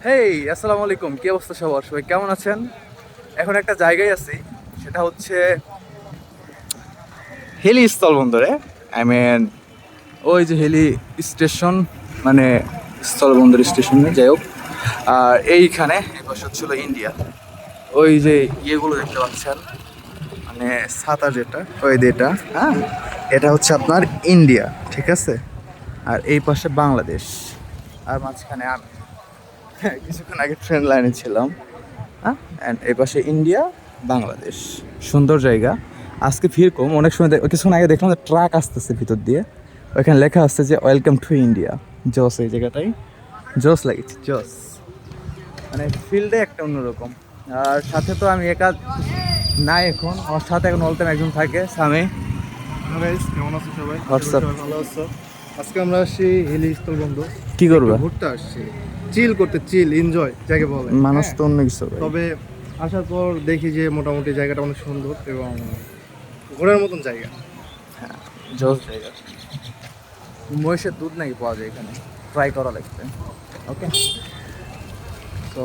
হেই, আসসালামু আলাইকুম। কি অবস্থা সবার? সবাই কেমন আছেন? এখন একটা জায়গায় আছি, সেটা হচ্ছে হেলি স্থলবন্দরে। আই মিন, ওই যে হেলি স্টেশন, মানে স্থলবন্দর স্টেশনে যাই হোক। আর এইখানে এই পাশে হচ্ছিল ইন্ডিয়া। ওই যে ইয়েগুলো দেখতে পাচ্ছেন, মানে ছাতা যেটা, ওই যেটা, হ্যাঁ, এটা হচ্ছে আপনার ইন্ডিয়া, ঠিক আছে। আর এই পাশে বাংলাদেশ, আর মাঝখানে আমি। হ্যাঁ, কিছুক্ষণ আগে ট্রেন লাইনে ছিলাম। হ্যাঁ, অ্যান্ড এই পাশে ইন্ডিয়া, বাংলাদেশ। সুন্দর জায়গা। আজকে ভিড় কম, অনেক সময় কিছুক্ষণ আগে দেখলাম যে ট্রাক আসতেছে ভিতর দিয়ে। ওইখানে লেখা আসছে যে ওয়েলকাম টু ইন্ডিয়া। জস, এই জায়গাটাই জস লাগেছে, জস। মানে ফিল্ডে একটা অন্যরকম। আর সাথে তো আমি একা নাই এখন, আমার সাথে এখন অল টাইম একজন থাকে, সামি। গাইস, কেমন আছো সবাই? আশা করি হোয়াটসঅ্যাপ। সবাই ভালো আছো। আজকে আমরা আসছি হিলি স্থলবন্দর। কি একটু করবা? ঘুরতে আসছি, চিল করতে, চিল এনজয় যাকে বলে। মানুষ হ্যাঁ, তো অন্য কিছু ভাই। তবে আসার পর দেখি যে মোটামুটি জায়গাটা অনেক সুন্দর এবং ঘোরার মতন জায়গা। জস জায়গা। মহিষের দুধ নাকি পাওয়া যায় এখানে, ট্রাই করা লাগবে। ওকে, তো